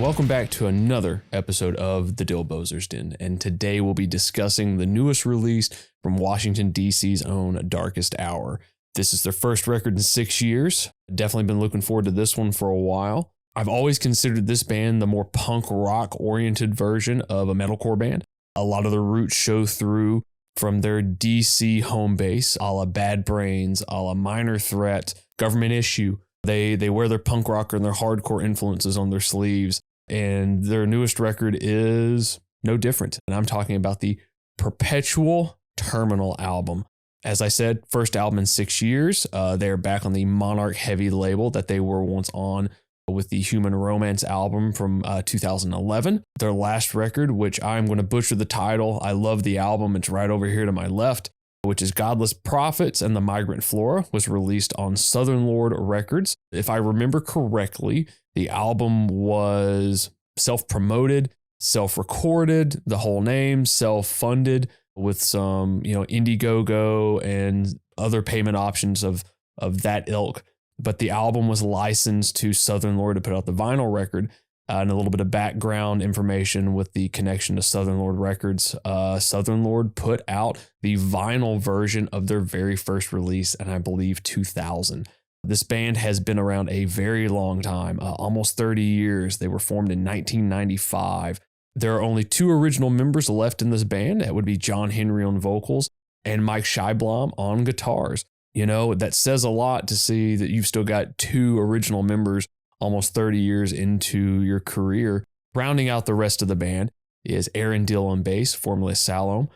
welcome back to another episode of the Dylbozer's Den, and today we'll be discussing the newest release from Washington, D.C.'s own Darkest Hour. This is their first record in 6 years. Definitely been looking forward to this one for a while. I've always considered this band the more punk rock oriented version of a metalcore band. A lot of the roots show through from their DC home base, a la Bad Brains, a la Minor Threat, Government Issue. They wear their punk rock and their hardcore influences on their sleeves, and their newest record is no different. And I'm talking about the Perpetual Terminal album. As I said, first album in 6 years. They're back on the Monarch Heavy label that they were once on with the Human Romance album from 2011. Their last record, which I'm going to butcher the title. I love the album. It's right over here to my left, which is Godless Prophets and the Migrant Flora, was released on Southern Lord Records. If I remember correctly, the album was self-promoted, self-recorded, the whole name, self-funded with some, Indiegogo and other payment options of that ilk. But the album was licensed to Southern Lord to put out the vinyl record. And a little bit of background information with the connection to Southern Lord Records. Southern Lord put out the vinyl version of their very first release, and I believe 2000. This band has been around a very long time, almost 30 years. They were formed in 1995. There are only two original members left in this band. That would be John Henry on vocals and Mike Scheiblaum on guitars. That says a lot to see that you've still got two original members almost 30 years into your career. Rounding out the rest of the band is Aaron Dill on bass, formerly Salome,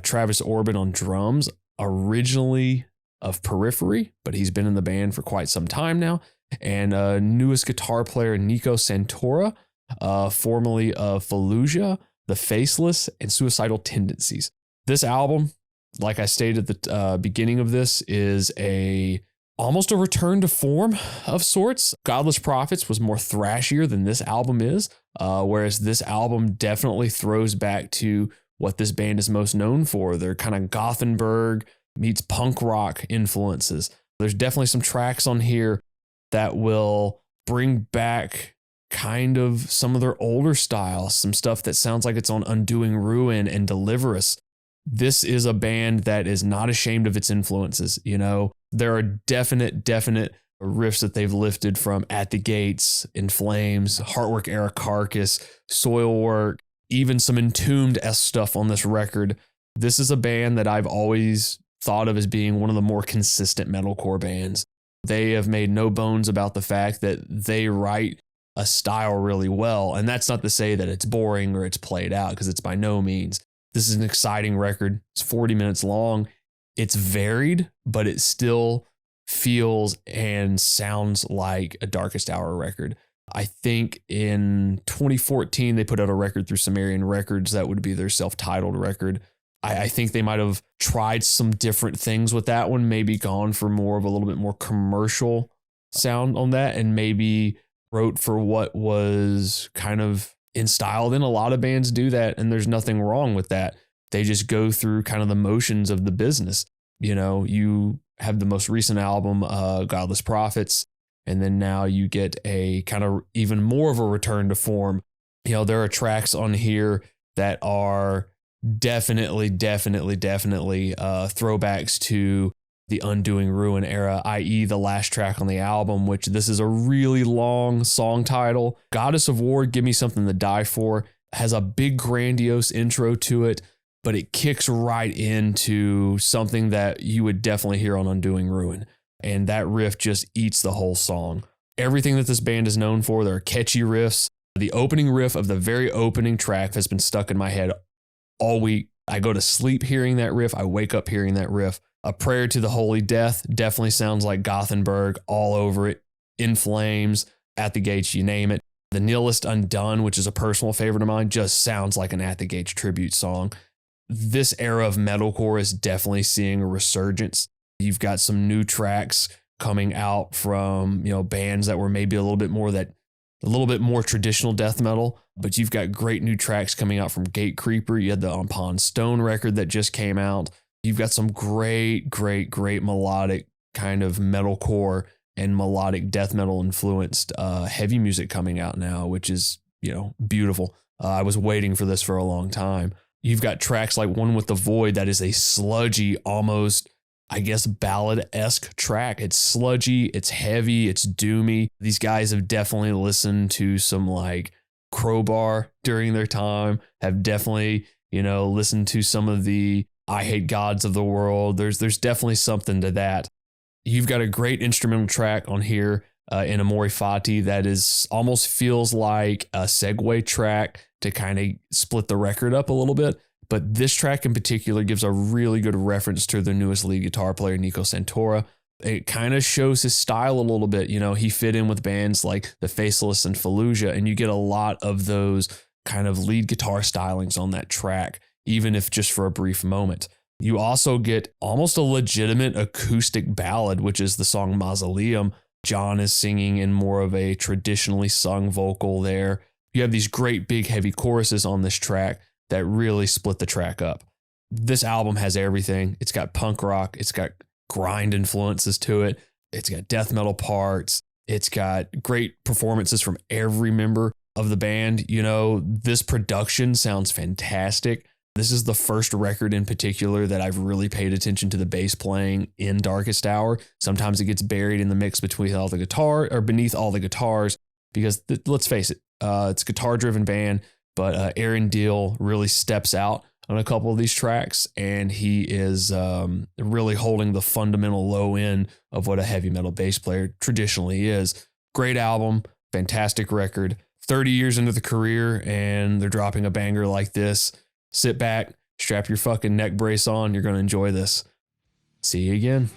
Travis Orban on drums, originally of Periphery, but he's been in the band for quite some time now, and newest guitar player Nico Santora, formerly of Fallujah, The Faceless, and Suicidal Tendencies. This album, like I stated at the beginning of this, is almost a return to form of sorts. Godless Prophets was more thrashier than this album is, whereas this album definitely throws back to what this band is most known for. They're kind of Gothenburg meets punk rock influences. There's definitely some tracks on here that will bring back kind of some of their older styles, some stuff that sounds like it's on Undoing Ruin and Deliver Us. This is a band that is not ashamed of its influences. There are definite riffs that they've lifted from At the Gates, In Flames, Heartwork era Carcass, Soilwork, even some Entombed-esque stuff on this record. This is a band that I've always thought of as being one of the more consistent metalcore bands. They have made no bones about the fact that they write a style really well. And that's not to say that it's boring or it's played out, because it's by no means. This is an exciting record. It's 40 minutes long. It's varied, but it still feels and sounds like a Darkest Hour record. I think in 2014, they put out a record through Sumerian Records. That would be their self-titled record. I think they might have tried some different things with that one, maybe gone for more of a little bit more commercial sound on that, and maybe wrote for what was kind of in style. Then a lot of bands do that, and there's nothing wrong with that. They just go through kind of the motions of the business. You have the most recent album, Godless Prophets, and then now you get a kind of even more of a return to form. There are tracks on here that are definitely throwbacks to the Undoing Ruin era, i.e. the last track on the album, which this is a really long song title. Goddess of War, Give Me Something to Die For, has a big grandiose intro to it, but it kicks right into something that you would definitely hear on Undoing Ruin. And that riff just eats the whole song. Everything that this band is known for, there are catchy riffs. The opening riff of the very opening track has been stuck in my head all week. I go to sleep hearing that riff. I wake up hearing that riff. A Prayer to the Holy Death definitely sounds like Gothenburg all over it. In Flames, At the Gates, you name it. The Nihilist Undone, which is a personal favorite of mine, just sounds like an At the Gates tribute song. This era of metalcore is definitely seeing a resurgence. You've got some new tracks coming out from, bands that were maybe a little bit more traditional death metal, but you've got great new tracks coming out from Gatecreeper. You had the Upon Stone record that just came out. You've got some great melodic kind of metalcore and melodic death metal influenced heavy music coming out now, which is beautiful. I was waiting for this for a long time. You've got tracks like One with the Void that is a sludgy, almost, I guess, ballad-esque track. It's sludgy, it's heavy, it's doomy. These guys have definitely listened to some like Crowbar during their time, have definitely, listened to some of the I Hate Gods of the world. There's definitely something to that. You've got a great instrumental track on here in Amore Fati that is almost feels like a segue track to kind of split the record up a little bit. But this track in particular gives a really good reference to the newest lead guitar player, Nico Santora. It kind of shows his style a little bit. He fit in with bands like The Faceless and Fallujah, and you get a lot of those kind of lead guitar stylings on that track, even if just for a brief moment. You also get almost a legitimate acoustic ballad, which is the song Mausoleum. John is singing in more of a traditionally sung vocal there. You have these great big heavy choruses on this track that really split the track up. This album has everything. It's got punk rock. It's got grind influences to it. It's got death metal parts. It's got great performances from every member of the band. This production sounds fantastic. This is the first record in particular that I've really paid attention to the bass playing in Darkest Hour. Sometimes it gets buried in the mix between all the guitar or beneath all the guitars because let's face it, it's a guitar driven band, but Aaron Deal really steps out on a couple of these tracks, and he is really holding the fundamental low end of what a heavy metal bass player traditionally is. Great album, fantastic record. 30 years into the career, and they're dropping a banger like this. Sit back, strap your fucking neck brace on. You're going to enjoy this. See you again.